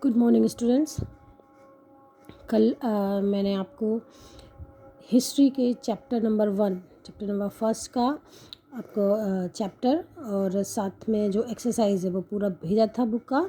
Good morning students. कल मैंने आपको हिस्ट्री के चैप्टर नंबर फर्स्ट का आपको चैप्टर और साथ में जो एक्सरसाइज है वो पूरा भेजा था बुक का।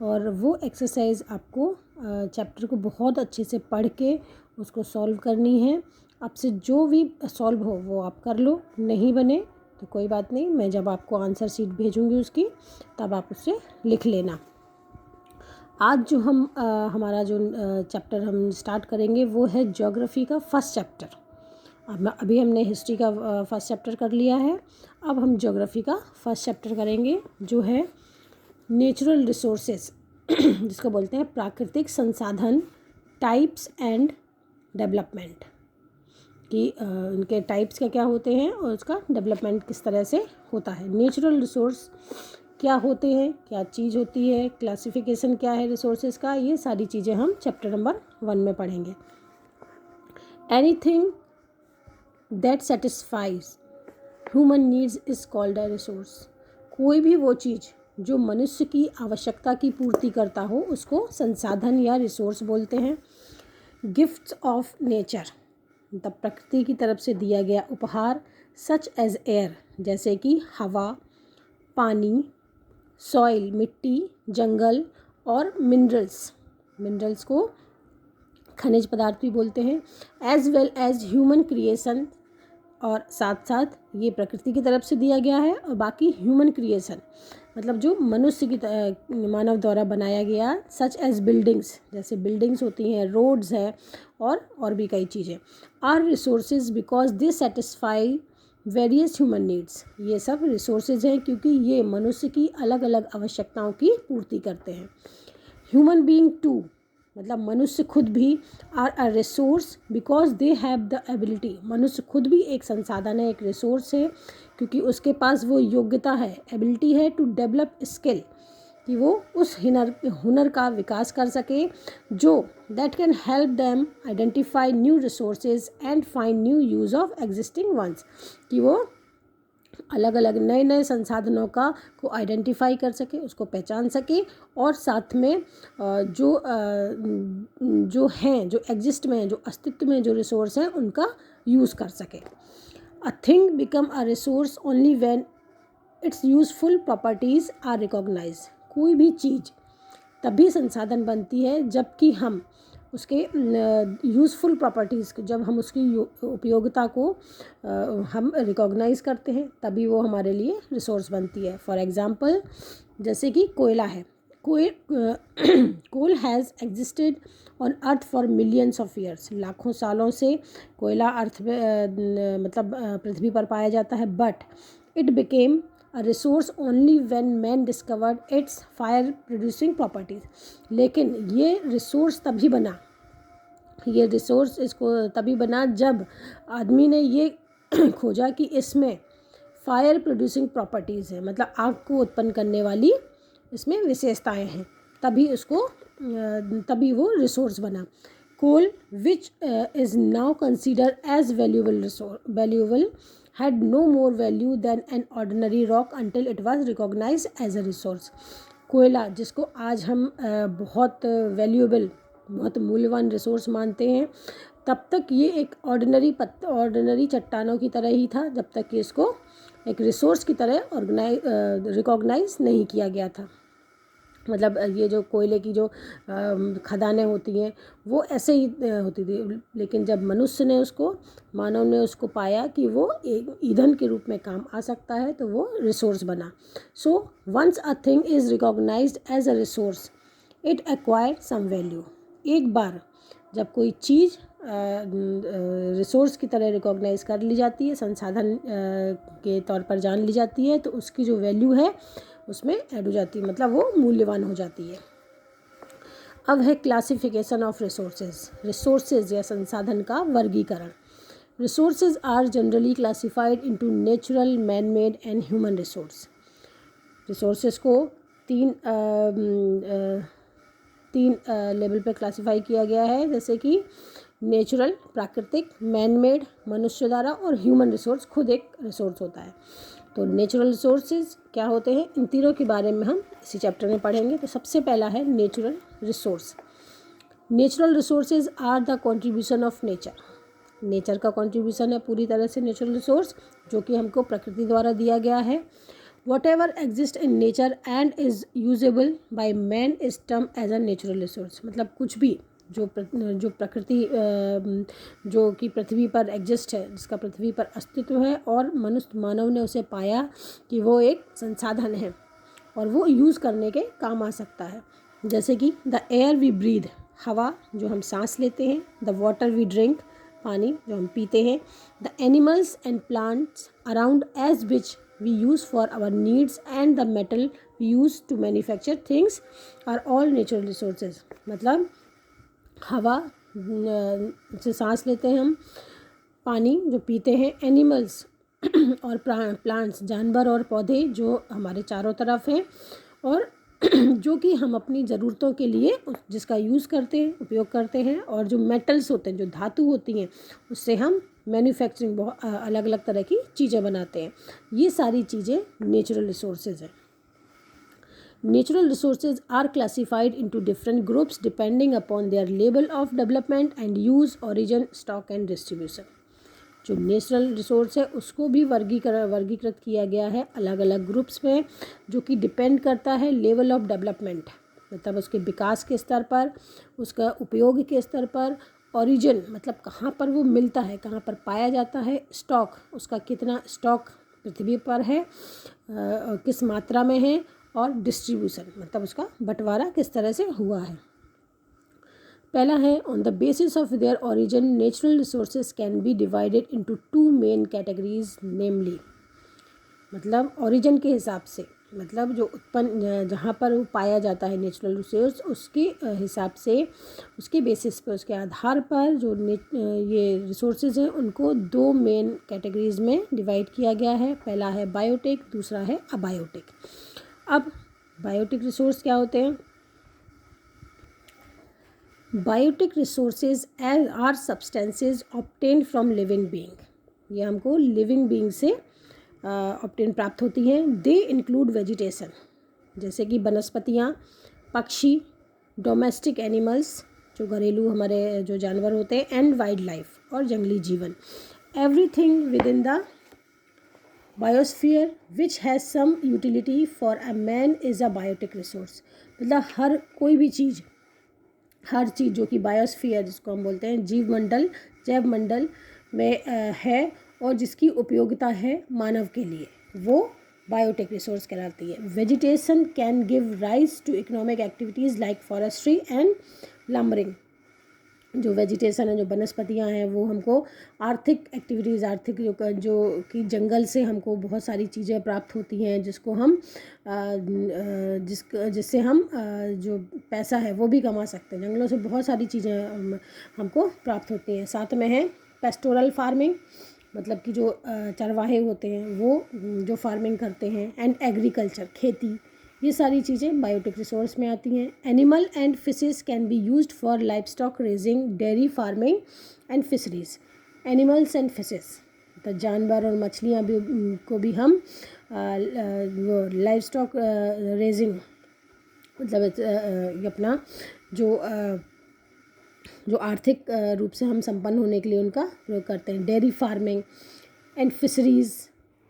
और वो एक्सरसाइज आपको चैप्टर को बहुत अच्छे से पढ़ के उसको सॉल्व करनी है। आपसे जो भी सॉल्व हो वो आप कर लो, नहीं बने तो कोई बात नहीं, मैं जब आपको आंसर शीट भेजूँगी उसकी तब आप उससे लिख लेना। आज जो हमारा जो चैप्टर हम स्टार्ट करेंगे वो है ज्योग्राफी का फर्स्ट चैप्टर। अभी हमने हिस्ट्री का फर्स्ट चैप्टर कर लिया है, अब हम ज्योग्राफी का फर्स्ट चैप्टर करेंगे जो है नेचुरल रिसोर्सेज जिसको बोलते हैं प्राकृतिक संसाधन, टाइप्स एंड डेवलपमेंट, कि उनके टाइप्स क्या क्या होते हैं और उसका डेवलपमेंट किस तरह से होता है। नेचुरल रिसोर्स क्या होते हैं, क्या चीज़ होती है, क्लासिफिकेशन क्या है रिसोर्सेज का, ये सारी चीज़ें हम चैप्टर नंबर 1 में पढ़ेंगे। Anything that satisfies human needs is called a resource. कोई भी वो चीज़ जो मनुष्य की आवश्यकता की पूर्ति करता हो उसको संसाधन या रिसोर्स बोलते हैं। गिफ्ट्स ऑफ नेचर, मतलब प्रकृति की तरफ से दिया गया उपहार, सच एज एयर, जैसे कि हवा, पानी, सॉइल मिट्टी, जंगल, और मिनरल्स को खनिज पदार्थ भी बोलते हैं। As well as human creation, और साथ साथ ये प्रकृति की तरफ से दिया गया है, और बाकी ह्यूमन क्रिएशन मतलब जो मनुष्य की मानव द्वारा बनाया गया, सच एज बिल्डिंग्स, जैसे बिल्डिंग्स होती हैं, रोड्स हैं, और भी कई चीज़ें। Are resources because they satisfy various human needs. ये सब रिसोर्सेज हैं क्योंकि ये मनुष्य की अलग अलग आवश्यकताओं की पूर्ति करते हैं। ह्यूमन बीइंग टू, मतलब मनुष्य खुद भी, are a resource because they have the ability. मनुष्य खुद भी एक संसाधन है, एक रिसोर्स है, क्योंकि उसके पास वो योग्यता है, एबिलिटी है टू डेवलप स्किल, कि वो उस हुनर का विकास कर सके जो that can help them identify new resources and find new use of existing ones, कि वो अलग अलग नए नए संसाधनों को आइडेंटिफाई कर सके, उसको पहचान सके, और साथ में जो हैं, जो एग्जिस्ट में, जो अस्तित्व में जो रिसोर्स हैं उनका यूज़ कर सके। A thing become a resource only when its useful properties are recognise. कोई भी चीज़ तभी संसाधन बनती है जबकि हम उसके यूज़फुल प्रॉपर्टीज़, जब हम उसकी उपयोगिता को हम रिकॉग्नाइज करते हैं तभी वो हमारे लिए रिसोर्स बनती है। फॉर एग्ज़ाम्पल, जैसे कि कोयला है, coal has existed on earth for millions of years. लाखों सालों से कोयला अर्थ पे मतलब पृथ्वी पर पाया जाता है, but it became a resource only when man discovered its fire producing properties। लेकिन ये रिसोर्स तभी बना, ये रिसोर्स इसको तभी बना जब आदमी ने ये खोजा कि इसमें फायर प्रोड्यूसिंग प्रॉपर्टीज़ है, मतलब आग को उत्पन्न करने वाली इसमें विशेषताएं हैं, तभी वो रिसोर्स बना। Coal which is now consider as valuable had no more value than an ordinary rock until it was recognized as a resource। कोयला, जिसको आज हम बहुत वैल्यूएबल, बहुत मूल्यवान रिसोर्स मानते हैं, तब तक ये एक ऑर्डिनरी चट्टानों की तरह ही था, जब तक कि इसको एक रिसोर्स की तरह रिकॉग्नाइज नहीं किया गया था। मतलब ये जो कोयले की जो खदानें होती हैं वो ऐसे ही होती थी, लेकिन जब मानव ने उसको पाया कि वो एक ईंधन के रूप में काम आ सकता है तो वो रिसोर्स बना। So once a thing is recognised as a resource it acquire some value. एक बार जब कोई चीज़ रिसोर्स की तरह रिकॉग्नाइज कर ली जाती है, संसाधन के तौर पर जान ली जाती है, तो उसकी जो वैल्यू है उसमें ऐड हो जाती है, मतलब वो मूल्यवान हो जाती है। अब है क्लासिफिकेशन ऑफ रिसोर्सेज या संसाधन का वर्गीकरण। Resources are generally classified into natural, man made and human resource. Resources को तीन लेवल पे क्लासिफाई किया गया है, जैसे कि नेचुरल प्राकृतिक, मैन मेड मनुष्य द्वारा, और ह्यूमन रिसोर्स खुद एक रिसोर्स होता है। तो नेचुरल रिसोर्सेज क्या होते हैं, इन तीनों के बारे में हम इसी चैप्टर में पढ़ेंगे। तो सबसे पहला है natural resource. Natural resources are the contribution of nature. Nature का कंट्रीब्यूशन है पूरी तरह से नेचुरल रिसोर्स, जो कि हमको प्रकृति द्वारा दिया गया है। Whatever exist in nature and is usable by man is term as a natural resource. मतलब कुछ भी जो प्रकृति जो कि पृथ्वी पर एग्जिस्ट है, जिसका पृथ्वी पर अस्तित्व है और मानव ने उसे पाया कि वो एक संसाधन है और वो यूज़ करने के काम आ सकता है। जैसे कि द एयर वी ब्रीथ, हवा जो हम सांस लेते हैं, द वाटर वी ड्रिंक, पानी जो हम पीते हैं, the animals and plants around us which we use for our needs and the metal we use to manufacture things are all natural resources. मतलब हवा से सांस लेते हैं हम, पानी जो पीते हैं, एनिमल्स और प्लांट्स जानवर और पौधे जो हमारे चारों तरफ हैं, और जो कि हम अपनी ज़रूरतों के लिए जिसका यूज़ करते हैं, उपयोग करते हैं, और जो मेटल्स होते हैं, जो धातु होती हैं, उससे हम मैन्युफैक्चरिंग बहुत अलग अलग तरह की चीज़ें बनाते हैं। ये सारी चीज़ें नेचुरल रिसोर्सेज हैं। Natural resources are classified into different groups depending upon their level of development and use, origin, stock and distribution. जो नेचुरल रिसोर्स है उसको भी वर्गीकृत किया गया है अलग अलग ग्रुप्स में, जो कि डिपेंड करता है लेवल ऑफ डेवलपमेंट, मतलब उसके विकास के स्तर पर, उसका उपयोग के स्तर पर, ओरिजिन मतलब कहाँ पर वो मिलता है, कहाँ पर पाया जाता है, स्टॉक उसका कितना स्टॉक पृथ्वी पर है, किस मात्रा में है, और डिस्ट्रीब्यूशन मतलब उसका बंटवारा किस तरह से हुआ है। पहला है on the basis of their origin natural resources can be divided into two main categories, namely मतलब ओरिजिन के हिसाब से, मतलब जो उत्पन्न जहाँ पर वो पाया जाता है नेचुरल रिसोर्स, उसके हिसाब से, उसके बेसिस पर, उसके आधार पर जो ये रिसोर्सेज हैं उनको दो मेन कैटेगरीज में डिवाइड किया गया है। पहला है बायोटिक, दूसरा है अबायोटिक। अब बायोटिक रिसोर्स क्या होते हैं? Biotic resources are substances obtained from living being. ये हमको लिविंग बीइंग से ऑब्टेन प्राप्त होती हैं। दे इंक्लूड वेजिटेशन, जैसे कि वनस्पतियाँ, पक्षी, डोमेस्टिक एनिमल्स जो घरेलू हमारे जो जानवर होते हैं, एंड वाइल्ड लाइफ और जंगली जीवन। Everything within the biosphere which has some utility for a man is a biotic resource. मतलब हर कोई भी चीज़, हर चीज़ जो कि बायोस्फीयर जिसको हम बोलते हैं जीव मंडल, जैव मंडल में है और जिसकी उपयोगिता है मानव के लिए, वो बायोटिक रिसोर्स कहलाती है। Vegetation can give rise to economic activities like forestry and lumbering. जो वेजिटेशन है, जो वनस्पतियाँ हैं, वो हमको आर्थिक एक्टिविटीज़, आर्थिक जो कि जंगल से हमको बहुत सारी चीज़ें प्राप्त होती हैं, जिसको हम जिससे हम जो पैसा है वो भी कमा सकते हैं। जंगलों से बहुत सारी चीज़ें हमको प्राप्त होती हैं। साथ में है पेस्टोरल फार्मिंग, मतलब कि जो चरवाहे होते हैं वो जो फार्मिंग करते हैं, एंड एग्रीकल्चर, खेती, ये सारी चीज़ें बायोटिक रिसोर्स में आती हैं। Animal and fishes can be used for live stock raising, dairy farming and fisheries. Animals and fishes मतलब जानवर और मछलियाँ भी को भी हम वो लाइव स्टॉक रेजिंग मतलब अपना जो आर्थिक रूप से हम संपन्न होने के लिए उनका प्रयोग करते हैं। डेयरी फार्मिंग एंड फिशरीज़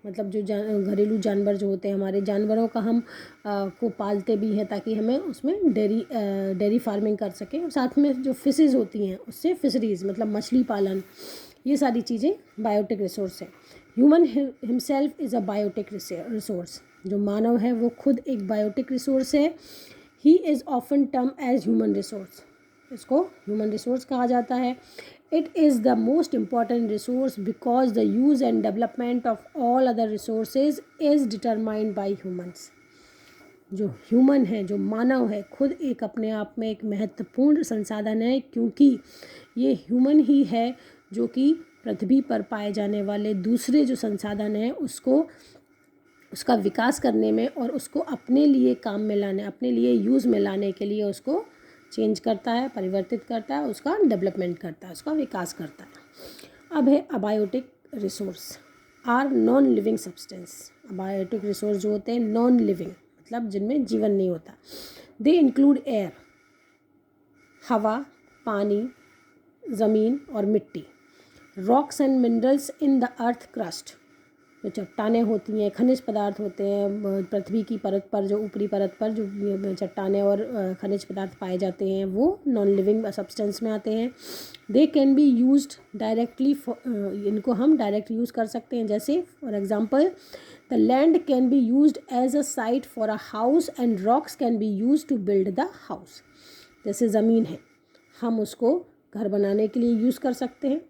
मतलब जो घरेलू जानवर जो होते हैं, हमारे जानवरों का हम को पालते भी हैं ताकि हमें उसमें डेयरी फार्मिंग कर सकें। और साथ में जो फिशेस होती हैं उससे फिशरीज़ मतलब मछली पालन, ये सारी चीज़ें बायोटिक रिसोर्स है। Human himself is a biotic resource. जो मानव है वो खुद एक बायोटिक रिसोर्स है। He is often term as human resource. इसको ह्यूमन रिसोर्स कहा जाता है। It is the most important resource because the use and development of all other resources is determined by humans. जो ह्यूमन है, जो मानव है, खुद एक अपने आप में एक महत्वपूर्ण संसाधन है, क्योंकि ये ह्यूमन ही है जो कि पृथ्वी पर पाए जाने वाले दूसरे जो संसाधन हैं उसको उसका विकास करने में और उसको अपने लिए काम में लाने, अपने लिए यूज़ में लाने के लिए उसको चेंज करता है, परिवर्तित करता है, उसका डेवलपमेंट करता है, उसका विकास करता है। अब है abiotic resource are non living substance. Abiotic resource जो होते हैं नॉन लिविंग, मतलब जिनमें जीवन नहीं होता। दे इंक्लूड एयर, हवा, पानी, ज़मीन और मिट्टी। Rocks and minerals in the earth crust, जो चट्टानें होती हैं, खनिज पदार्थ होते हैं पृथ्वी की परत पर, जो ऊपरी परत पर जो चट्टानें और खनिज पदार्थ पाए जाते हैं वो नॉन लिविंग सब्सटेंस में आते हैं। They can be used directly, इनको हम डायरेक्ट यूज़ कर सकते हैं। जैसे for example the land can be used as a site for a house and rocks can be used to build the house. जैसे ज़मीन है, हम उसको घर बनाने के लिए यूज़ कर सकते हैं,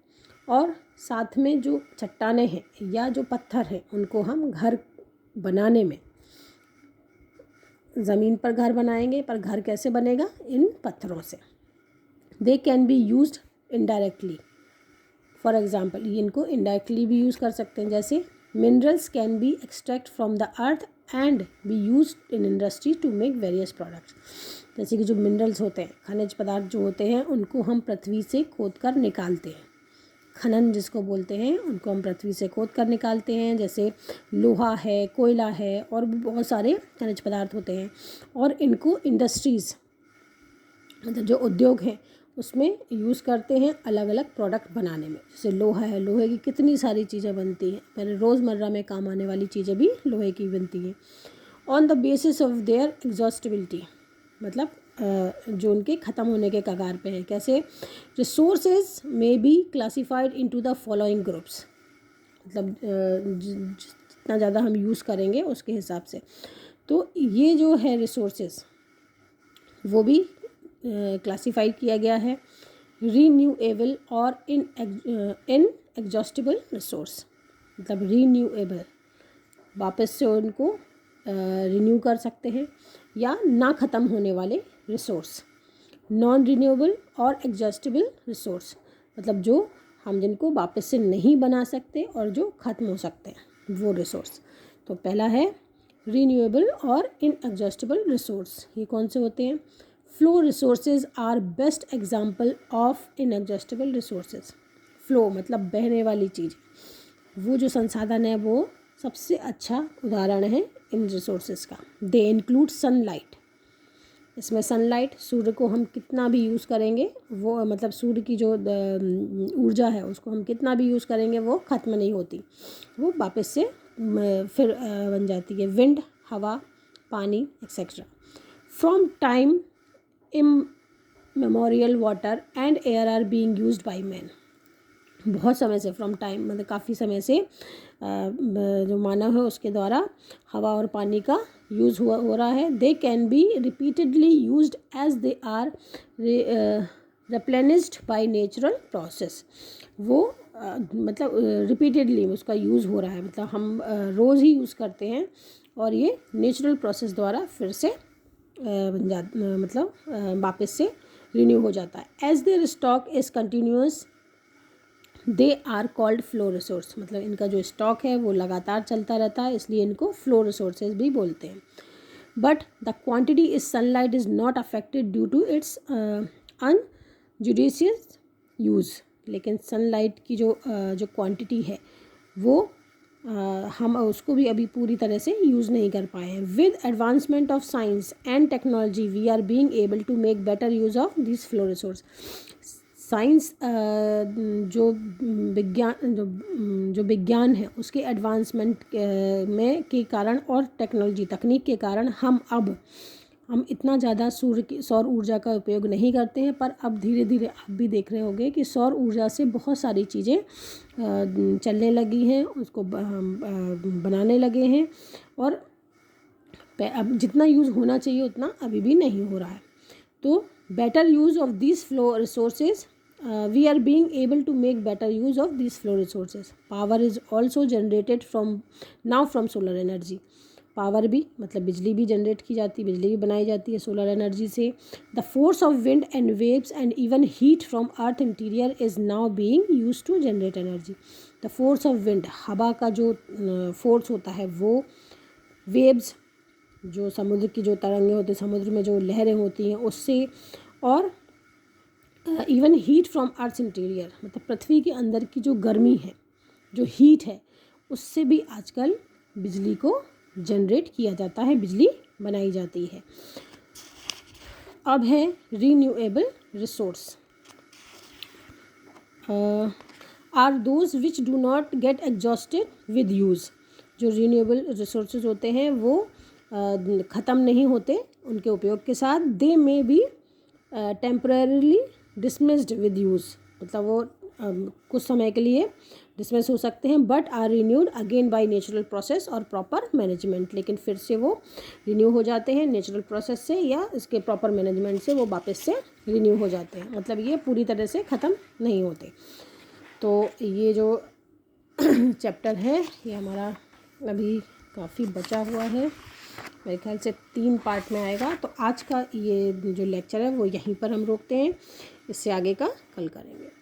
और साथ में जो चट्टानें हैं या जो पत्थर हैं उनको हम घर बनाने में, ज़मीन पर घर बनाएंगे, पर घर कैसे बनेगा, इन पत्थरों से। They can be used indirectly, for example इनको इनडायरेक्टली भी यूज़ कर सकते हैं। जैसे minerals can be extract from the earth and be used in industry to make various products. जैसे कि जो मिनरल्स होते हैं, खनिज पदार्थ जो होते हैं, उनको हम पृथ्वी से खोद कर निकालते हैं। खनन जिसको बोलते हैं, उनको हम पृथ्वी से खोद कर निकालते हैं। जैसे लोहा है, कोयला है, और भी बहुत सारे खनिज पदार्थ होते हैं, और इनको इंडस्ट्रीज़, मतलब जो उद्योग हैं, उसमें यूज़ करते हैं अलग अलग प्रोडक्ट बनाने में। जैसे लोहा है, लोहे की कितनी सारी चीज़ें बनती हैं, मेरे रोज़मर्रा में काम आने वाली चीज़ें भी लोहे की बनती हैं। On the basis of there exhaustibility, मतलब जो उनके ख़त्म होने के कगार पे है। कैसे, resources may be classified into the following groups, मतलब जितना ज़्यादा हम यूज़ करेंगे उसके हिसाब से। तो ये जो है रिसोर्सेज, वो भी क्लासिफाइड किया गया है। रीन्यूएबल और इन एग्जॉस्टिबल रिसोर्स, मतलब रीन्यूएबल, वापस से उनको रिन्यू कर सकते हैं, या ना ख़त्म होने वाले रिसोर्स। नॉन रिन्यूएबल और एग्जॉस्टिबल रिसोर्स, मतलब जो हम जिनको वापस से नहीं बना सकते और जो ख़त्म हो सकते हैं, वो रिसोर्स। तो पहला है रिन्यूएबल और इनएग्जॉस्टिबल रिसोर्स। ये कौन से होते हैं? Flow resources are best example of inexhaustible resources. Flow मतलब बहने वाली चीज़, वो जो संसाधन है वो सबसे अच्छा उदाहरण है इन रिसोर्सेज का। दे इंक्लूड सनलाइट, इसमें सनलाइट, सूर्य को हम कितना भी यूज़ करेंगे वो, मतलब सूर्य की जो ऊर्जा है उसको हम कितना भी यूज़ करेंगे वो ख़त्म नहीं होती, वो वापस से फिर बन जाती है। विंड, हवा, पानी etcetera. From time immemorial water and air are being used by man. बहुत समय से, फ्रॉम टाइम मतलब काफ़ी समय से जो मानव है उसके द्वारा हवा और पानी का यूज़ हो रहा है। They can be repeatedly used as they are replenished by natural process. वो मतलब रिपीटेडली उसका यूज़ हो रहा है, मतलब हम रोज़ ही यूज़ करते हैं, और ये नेचुरल प्रोसेस द्वारा फिर से मतलब वापस से रिन्यू हो जाता है। As their stock is continuous they are called flow resource, मतलब इनका जो स्टॉक है वो लगातार चलता रहता है, इसलिए इनको फ्लो रिसोर्सेज भी बोलते हैं। But the quantity is sunlight is not affected due to its unjudicious use. लेकिन सनलाइट की जो क्वांटिटी है वो हम उसको भी अभी पूरी तरह से यूज़ नहीं कर पाए हैं। With advancement of science and technology we are being able to make better use of this flow resource. Science जो विज्ञान है उसके एडवांसमेंट में के कारण और टेक्नोलॉजी तकनीक के कारण हम इतना ज़्यादा सौर ऊर्जा का उपयोग नहीं करते हैं, पर अब धीरे धीरे आप भी देख रहे होंगे कि सौर ऊर्जा से बहुत सारी चीज़ें चलने लगी हैं, उसको बनाने लगे हैं, और अब जितना यूज़ होना चाहिए उतना अभी भी नहीं हो रहा है। तो better use of this flow resources, we are being able to make better use of these flow resources. Power is also generated from solar energy. Power भी मतलब बिजली भी जनरेट की जाती है, बिजली भी बनाई जाती है सोलर एनर्जी से। The force of wind and waves and even heat from earth interior is now being used to generate energy. The force of wind, हवा का जो फोर्स होता है वो, वेव्स जो समुद्र की जो तरंगें होती हैं, समुद्र में जो लहरें होती हैं उससे, और even heat from earth interior, मतलब पृथ्वी के अंदर की जो गर्मी है, जो हीट है, उससे भी आजकल बिजली को जनरेट किया जाता है, बिजली बनाई जाती है। अब है renewable resource are those which do not get exhausted with use. जो रीन्यूएबल रिसोर्सेज होते हैं वो ख़त्म नहीं होते उनके उपयोग के साथ। They may be temporarily dismissed with use, मतलब वो कुछ समय के लिए डिसमिस हो सकते हैं, but are renewed again by natural process और प्रॉपर मैनेजमेंट। लेकिन फिर से वो रिन्यू हो जाते हैं नेचुरल प्रोसेस से या इसके प्रॉपर मैनेजमेंट से, वो वापस से रिन्यू हो जाते हैं, मतलब ये पूरी तरह से ख़त्म नहीं होते। तो ये जो चैप्टर है ये हमारा अभी काफ़ी बचा हुआ है, मेरे ख्याल से 3 पार्ट में आएगा। तो आज का ये जो लेक्चर है वो यहीं पर हम रोकते हैं, इससे आगे का कल करेंगे।